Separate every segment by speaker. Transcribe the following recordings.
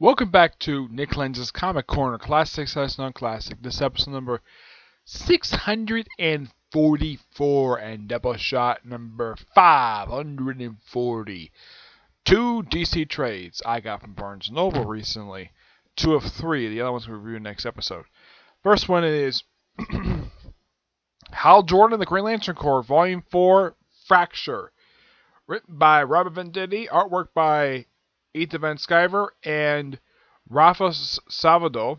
Speaker 1: Welcome back to Nick Lenz's Comic Corner, Classics as Non-Classic. This episode number 644 and Doubleshot number 540. Two DC trades I got from Barnes & Noble recently. Two of three. The other ones we'll review next episode. First one is Hal Jordan, The Green Lantern Corps, Volume 4, Fracture. Written by Robert Venditti, artwork by Ethan Van Sciver and Rafa Salvador.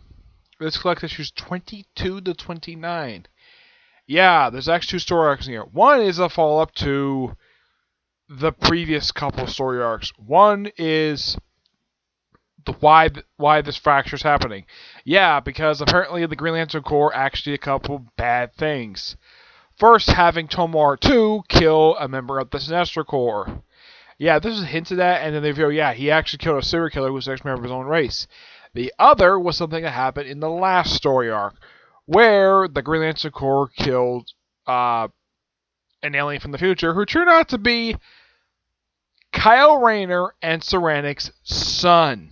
Speaker 1: This collects issues 22 to 29. Yeah, there's actually two story arcs in here. One is a follow-up to the previous couple of story arcs. One is the why this fracture is happening. Yeah, because apparently the Green Lantern Corps actually did a couple bad things. First, having Tomar 2 kill a member of the Sinestro Corps. Yeah, this is hinted at, and then they reveal, yeah, he actually killed a serial killer who was actually a member of his own race. The other was something that happened in the last story arc, where the Green Lantern Corps killed an alien from the future who turned out to be Kyle Rayner and Sarannic's son.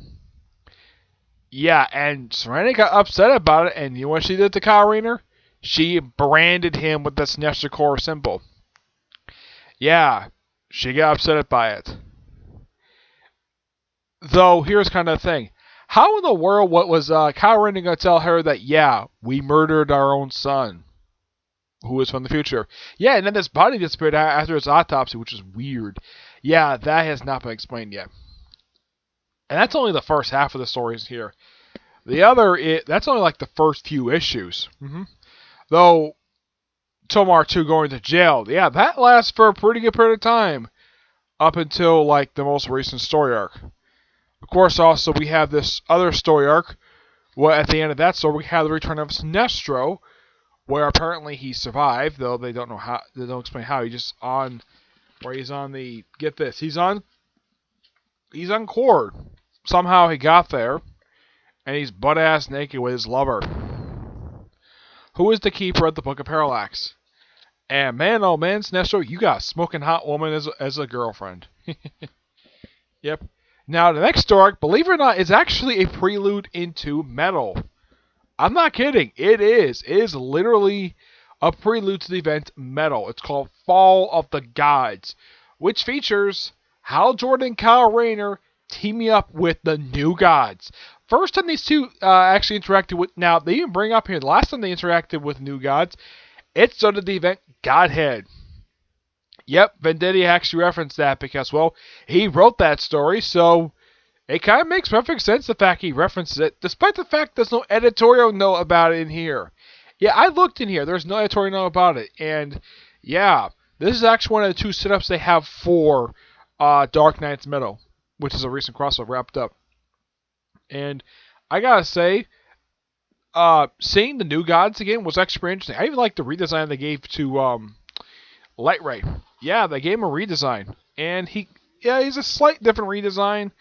Speaker 1: Yeah, and Sarannic got upset about it, and you know what she did to Kyle Rayner? She branded him with the Sinestro Corps symbol. Yeah, she got upset by it. Though, here's kind of the thing. How in the world was Kyle Rayner going to tell her that, yeah, we murdered our own son, who is from the future? Yeah, and then this body disappeared after his autopsy, which is weird. Yeah, that has not been explained yet. And that's only the first half of the stories here. The other, that's only like the first few issues. Though, Tomar 2 going to jail, yeah, that lasts for a pretty good period of time. Up until, like, the most recent story arc. Of course, also, we have this other story arc. Well, at the end of that story, we have the return of Sinestro, where apparently he survived, though they don't know how, they don't explain how. He's just on, where he's on the, get this, he's on Cord. Somehow he got there, and he's butt-ass naked with his lover, who is the keeper of the Book of Parallax. And man, oh man, Sinestro, you got a smoking hot woman as a girlfriend. Yep. Now, the next story, believe it or not, is actually a prelude into Metal. I'm not kidding. It is. It is literally a prelude to the event Metal. It's called Fall of the Gods, which features Hal Jordan and Kyle Rayner teaming up with the New Gods. First time these two actually interacted with... Now, they even bring up here, the last time they interacted with New Gods, it started the event Godhead. Yep, Venditti actually referenced that because, well, he wrote that story, so it kind of makes perfect sense the fact he references it, despite the fact there's no editorial note about it in here. Yeah, I looked in here. There's no editorial note about it. And, yeah, this is actually one of the two setups they have for Dark Knight's Metal, which is a recent crossover wrapped up. And I gotta say, seeing the New Gods again was actually pretty interesting. I even like the redesign they gave to Light Ray. Yeah, they gave him a redesign. And he's a slight different redesign.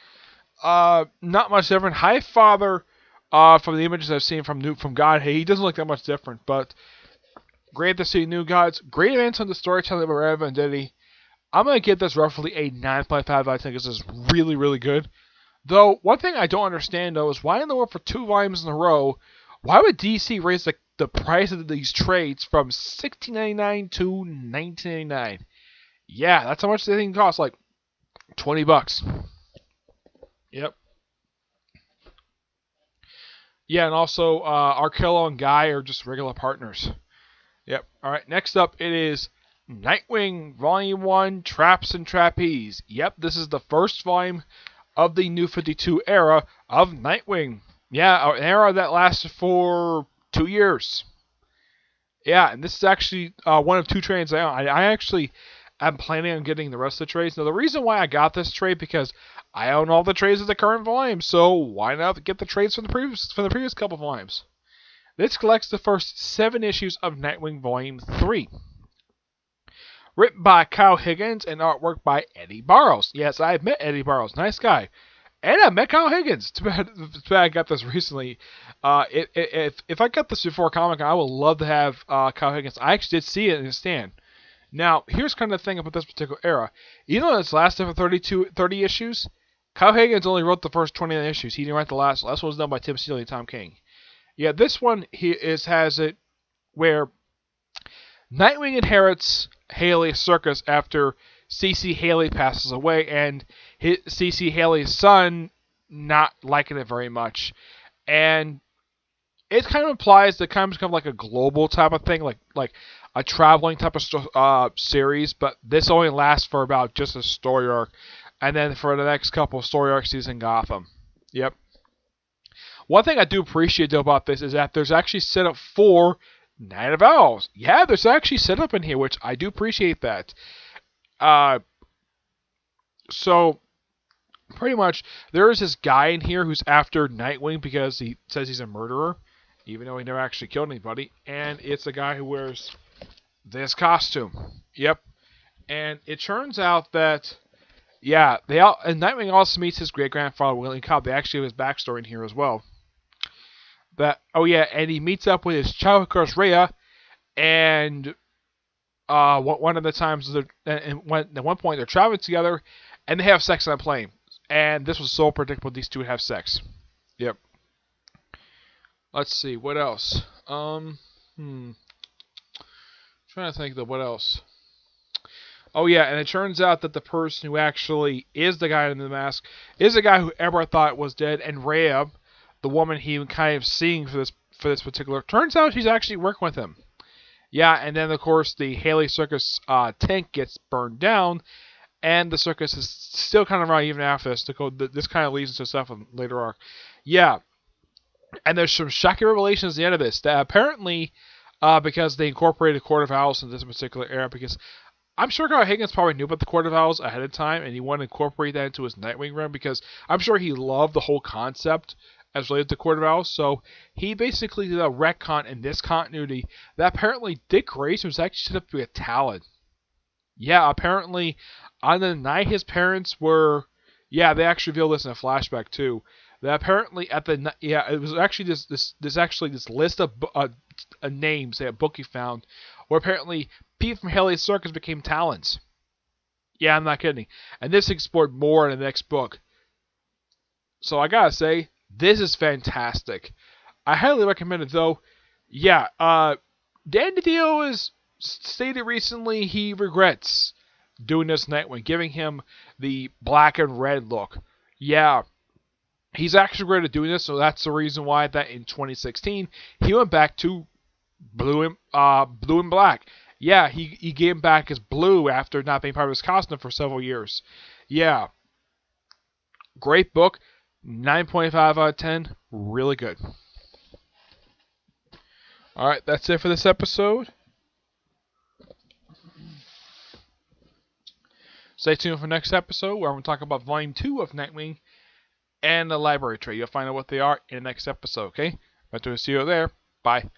Speaker 1: Not much different. Highfather, from the images I've seen from Godhead, he doesn't look that much different. But great to see New Gods. Great advance on the storytelling of Red Venditti. I'm going to give this roughly a 9.5. I think this is really, really good. Though, one thing I don't understand, though, is why in the world for 2 volumes in a row, why would DC raise the price of these trades from $16.99 to $19.99? Yeah, that's how much the thing costs, like $20. Yep. Yeah, and also, Arkello and Guy are just regular partners. Yep. Alright, next up it is Nightwing, Volume 1, Traps and Trapeze. Yep, this is the first volume of the New 52 era of Nightwing. Yeah, an era that lasted for 2 years. Yeah, and this is actually one of 2 trades I own. I actually am planning on getting the rest of the trades. Now, the reason why I got this trade, because I own all the trades of the current volume, so why not get the trades from the previous couple volumes? This collects the first 7 issues of Nightwing Volume 3. Written by Kyle Higgins and artwork by Eddie Barrows. Yes, I've met Eddie Barrows. Nice guy. And I met Kyle Higgins. Too bad I got this recently. If I got this before Comic-Con, I would love to have Kyle Higgins. I actually did see it in his stand. Now, here's kind of the thing about this particular era. Even though it's lasted for 30 issues, Kyle Higgins only wrote the first 29 issues. He didn't write the last. The last one was done by Tim Seeley and Tom King. Yeah, this one has it where Nightwing inherits Haley's circus after C.C. Haley passes away, and C.C. Haley's son not liking it very much. And it kind of implies that it kind of becomes like a global type of thing, like a traveling type of series, but this only lasts for about just a story arc, and then for the next couple of story arcs he's in Gotham. Yep. One thing I do appreciate though about this is that there's actually set up for Night of Owls. Yeah, there's actually set up in here, which I do appreciate that. So pretty much there is this guy in here who's after Nightwing because he says he's a murderer, even though he never actually killed anybody, and it's a guy who wears this costume. Yep. And it turns out that, yeah, and Nightwing also meets his great-grandfather, William Cobb. They actually have his backstory in here as well. And he meets up with his childhood crush, Rhea, and one of the times, at one point they're traveling together, and they have sex on a plane. And this was so predictable these two would have sex. Yep. Let's see, what else? Trying to think of what else. Oh yeah, and it turns out that the person who actually is the guy in the mask is the guy who Eberhard thought was dead, and Rhea, the woman he kind of seeing for this particular, turns out she's actually working with him. Yeah, and then of course the Haley Circus tank gets burned down, and the circus is still kind of around even after this. This kind of leads into stuff in later arc. Yeah, and there's some shocking revelations at the end of this that apparently, because they incorporated Court of Owls in this particular era, because I'm sure Kyle Higgins probably knew about the Court of Owls ahead of time, and he wanted to incorporate that into his Nightwing run, because I'm sure he loved the whole concept as related to Court of Owls, so he basically did a retcon in this continuity that apparently Dick Grayson was actually set up to be a Talon. Yeah, apparently on the night his parents were, yeah, they actually revealed this in a flashback too. That apparently it was actually this list of names, a book he found, where apparently people from Haley's Circus became Talons. Yeah, I'm not kidding. And this explored more in the next book. So I gotta say, this is fantastic. I highly recommend it though. Yeah, Dan DiDio has stated recently he regrets doing this Nightwing, giving him the black and red look. Yeah, he's actually regretted doing this, so that's the reason why that in 2016 he went back to blue and black. Yeah, he gave him back his blue after not being part of his costume for several years. Yeah, great book. 9.5 out of 10. Really good. Alright, that's it for this episode. Stay tuned for next episode where I'm going to talk about Volume 2 of Nightwing and the library trade. You'll find out what they are in the next episode, okay? But to see you there. Bye.